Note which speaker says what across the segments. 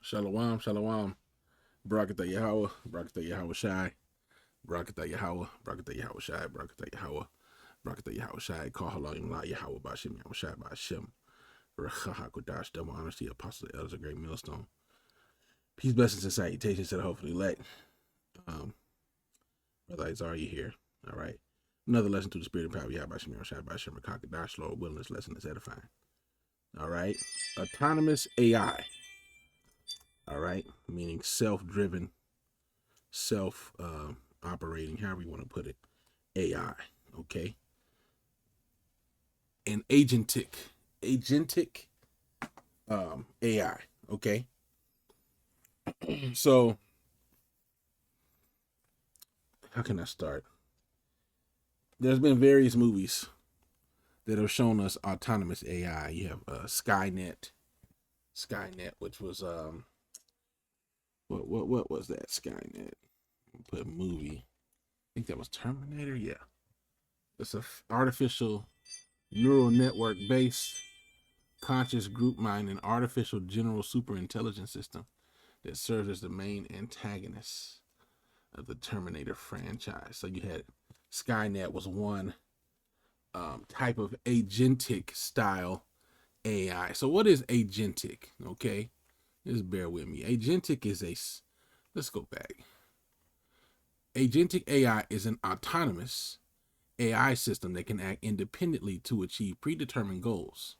Speaker 1: Shalom, shalom. Barakatah Yahweh, Barakatah Yahweh Shai, Barakatah Yahweh, Barakatah Yahweh Shai, Barakatah Yahweh, Barakatah Yahweh Shai, Call Halayim La Yahweh Bashim Yahweh Shai Bashim, Rechaha Kodash, double honors to the apostle, the elders, a great millstone. Peace, blessings, and salutations to the hopefully elect. Brother Isaiah, you here. All right. Another lesson to the spirit and power of Yahweh Bashim Yahweh Shai Bashim, Rechaha Kodash, Lord willing, this lesson is edifying. All right. Autonomous AI. All right. Meaning self-driven, self operating, however you want to put it, AI. Okay. And agentic AI. Okay. So how can I start? There's been various movies that have shown us autonomous AI. You have Skynet, which was what was that Skynet? Put a movie. I think that was Terminator. Yeah, it's a artificial neural network based conscious group mind and artificial general super intelligence system that serves as the main antagonist of the Terminator franchise. So you had Skynet was one type of agentic style AI. So what is agentic? Okay, just bear with me. Agentic is let's go back. Agentic AI is an autonomous AI system that can act independently to achieve predetermined goals.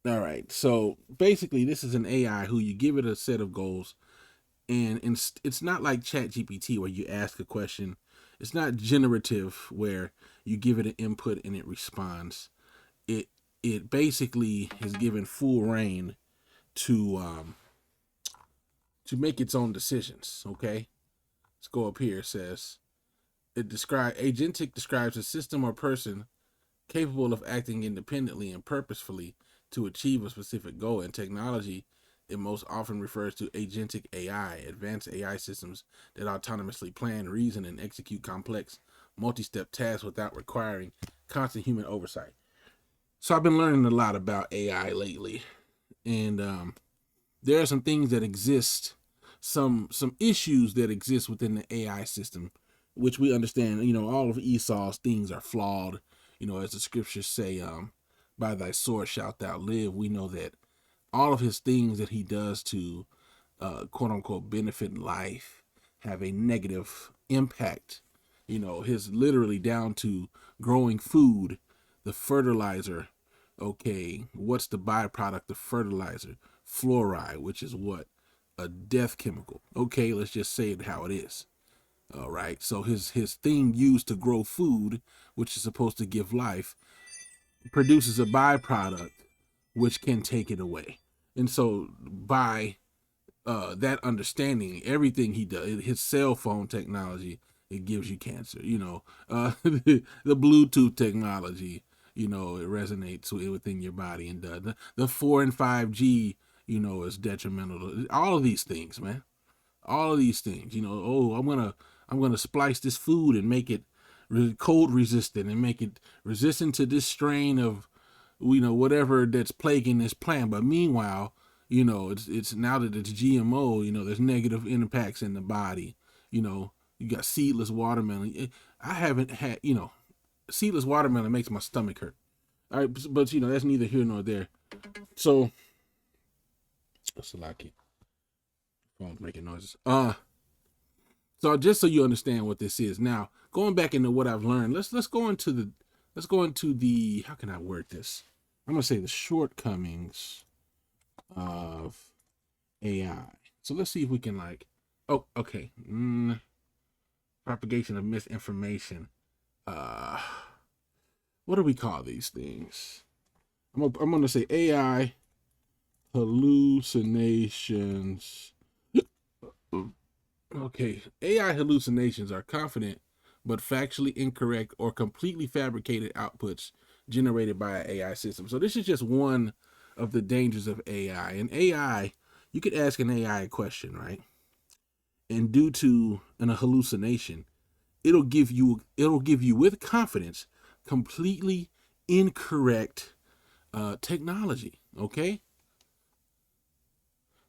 Speaker 1: All right, so basically, this is an AI who you give it a set of goals, and it's not like ChatGPT where you ask a question. It's not generative where you give it an input and it responds. It basically has given full reign to make its own decisions. Okay, let's go up here. It says agentic describes a system or person capable of acting independently and purposefully to achieve a specific goal. In technology, it most often refers to agentic AI, advanced AI systems that autonomously plan, reason, and execute complex, multi-step tasks without requiring constant human oversight. So I've been learning a lot about AI lately, and there are some things that exist, some issues that exist within the AI system, which we understand. All of Esau's things are flawed. As the scriptures say, by thy sword shalt thou live. We know that all of his things that he does to quote unquote benefit life have a negative impact. His literally down to growing food, the fertilizer. Okay, what's the byproduct of fertilizer? Fluoride, which is what? A death chemical. Okay, let's just say it how it is. All right. So his thing used to grow food, which is supposed to give life, produces a byproduct which can take it away. And so by that understanding, everything he does, his cell phone technology, it gives you cancer. The Bluetooth technology, it resonates within your body, and the 4 and 5G, is detrimental to all of these things, man. All of these things, oh, I'm gonna splice this food and make it cold resistant and make it resistant to this strain of whatever that's plaguing this plant. But meanwhile, it's now that it's GMO, there's negative impacts in the body. You got seedless watermelon. I haven't had, seedless watermelon makes my stomach hurt. All right, but that's neither here nor there. So, Salaki, phone's making noises. So just so you understand what this is, now going back into what I've learned, let's go into the how can I word this? I'm gonna say the shortcomings of AI. So let's see if we can oh, okay. Propagation of misinformation. Uh, what do we call these things? I'm gonna say AI hallucinations. Okay, AI hallucinations are confident but factually incorrect or completely fabricated outputs generated by an AI system. So this is just one of the dangers of AI. And AI, you could ask an AI a question, right? And due to a hallucination, it'll give you with confidence completely incorrect technology. Okay,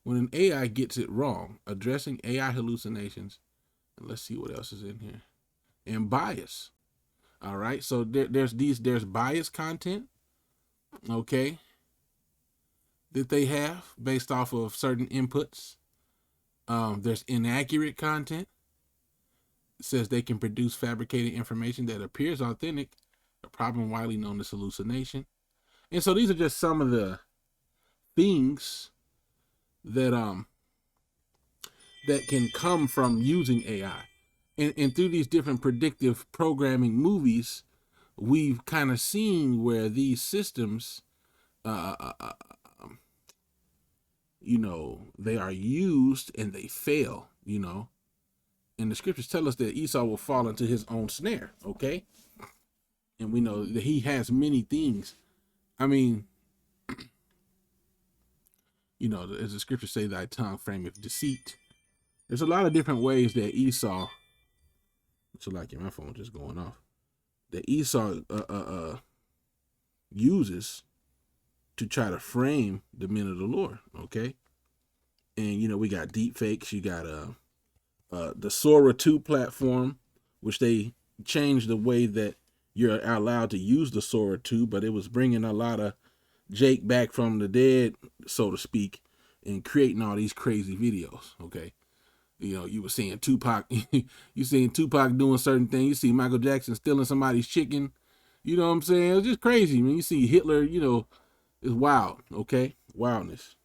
Speaker 1: when an AI gets it wrong, addressing AI hallucinations, and let's see what else is in here, and bias. All right, so there's bias content, okay, that they have based off of certain inputs. There's inaccurate content. It says they can produce fabricated information that appears authentic, a problem widely known as hallucination. And so these are just some of the things that that can come from using AI. And through these different predictive programming movies, we've kind of seen where these systems, uh, uh, uh, they are used and they fail, And the scriptures tell us that Esau will fall into his own snare, okay? And we know that he has many things. I mean, as the scriptures say, thy tongue frameth deceit. There's a lot of different ways that Esau, so like my phone just going off, that Esau uses to try to frame the men of the Lord, okay? And we got deep fakes. You got the Sora 2 platform, which they changed the way that you're allowed to use the Sora 2, but it was bringing a lot of Jake back from the dead, so to speak, and creating all these crazy videos, okay? You were seeing Tupac, you seeing Tupac doing certain things. You see Michael Jackson stealing somebody's chicken. You know what I'm saying? It's just crazy, man. You see Hitler, it's wild, okay? Wildness.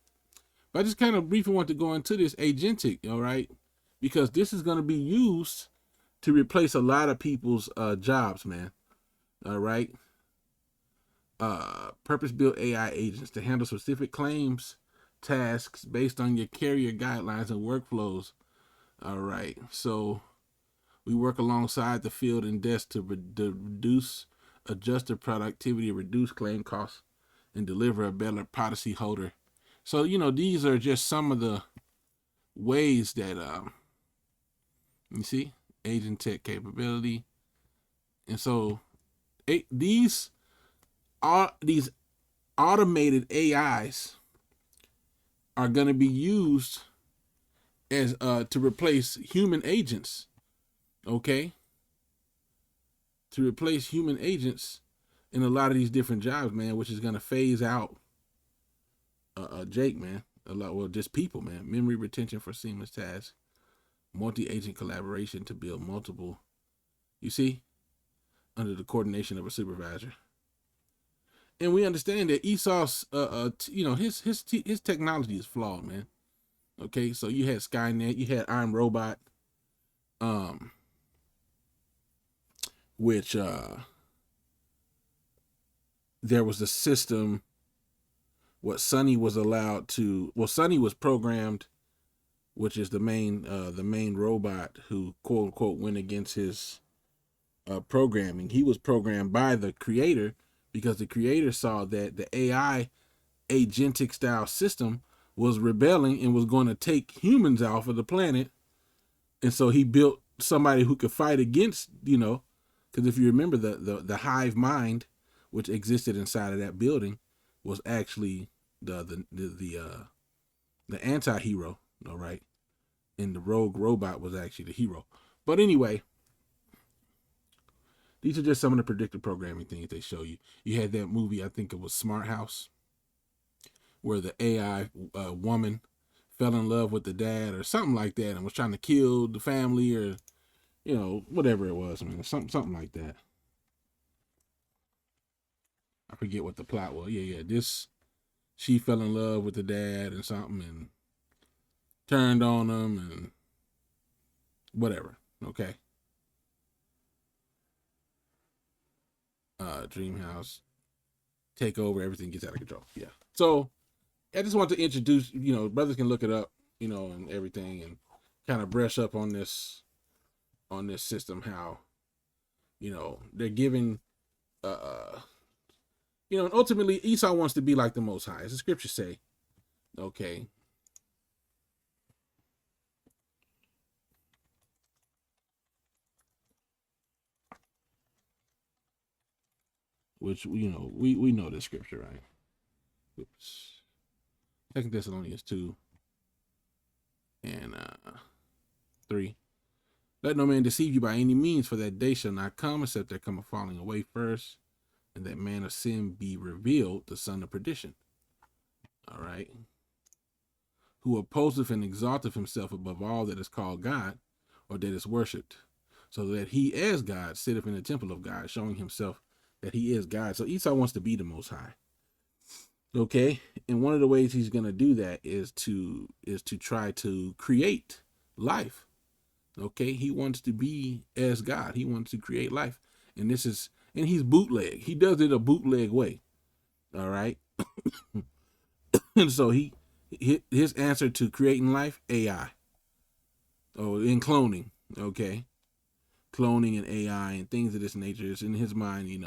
Speaker 1: But I just kind of briefly want to go into this agentic, all right? Because this is going to be used to replace a lot of people's jobs, man. All right? Purpose-built AI agents to handle specific claims, tasks based on your carrier guidelines and workflows. All right. So we work alongside the field and desk to reduce adjusted productivity, reduce claim costs, and deliver a better policy holder. So, these are just some of the ways that, you see, agent tech capability. And so these automated AIs are going to be used as to replace human agents, okay? To replace human agents in a lot of these different jobs, man, which is going to phase out Jake, man. Just people, man. Memory retention for seamless tasks, multi-agent collaboration to build multiple, you see, under the coordination of a supervisor. And we understand that Esau's, his technology is flawed, man. Okay, so you had Skynet, you had Iron Robot, which there was a system. Sonny was programmed, which is the main robot who quote unquote went against his programming. He was programmed by the creator because the creator saw that the AI agentic style system was rebelling and was going to take humans off of the planet. And so he built somebody who could fight against, because if you remember the hive mind, which existed inside of that building, was actually the anti-hero, all right? And the rogue robot was actually the hero. But anyway, these are just some of the predictive programming things they show you. You had that movie, I think it was Smart House, where the AI woman fell in love with the dad or something like that and was trying to kill the family or, whatever it was, man. Something like that. I forget what the plot was. Yeah. She fell in love with the dad and something and turned on him and whatever. Okay. Dream house. Take over, everything gets out of control. Yeah. So I just want to introduce, brothers can look it up, and everything and kind of brush up on this system, how, they're giving, and ultimately Esau wants to be like the Most High, as the scriptures say. Okay. Which, we know the scripture, right? Oops. 2 Thessalonians 2. And 3. Let no man deceive you by any means, for that day shall not come except there come a falling away first, and that man of sin be revealed, the son of perdition. All right. Who opposeth and exalteth himself above all that is called God, or that is worshipped, so that he as God sitteth in the temple of God, showing himself that he is God. So Esau wants to be the Most High. Okay, and one of the ways he's going to do that is to try to create life. Okay, he wants to be as God. He wants to create life, and he's bootleg. He does it a bootleg way. All right, and so his answer to creating life, AI, in cloning. Okay, cloning and AI and things of this nature is in his mind.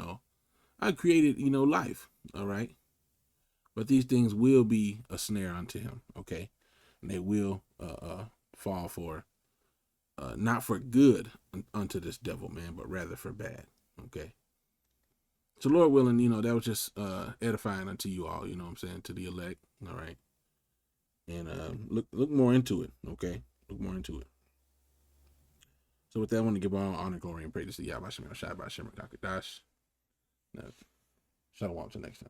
Speaker 1: I created life. All right. But these things will be a snare unto him, okay? And they will fall for, not for good unto this devil, man, but rather for bad, okay? So Lord willing, that was just edifying unto you all, you know what I'm saying, to the elect, all right? And look more into it, okay? Look more into it. So with that, I want to give all honor, glory, and praise to Yahweh Shem Shai by Shem Kakadash. Shalom till next time.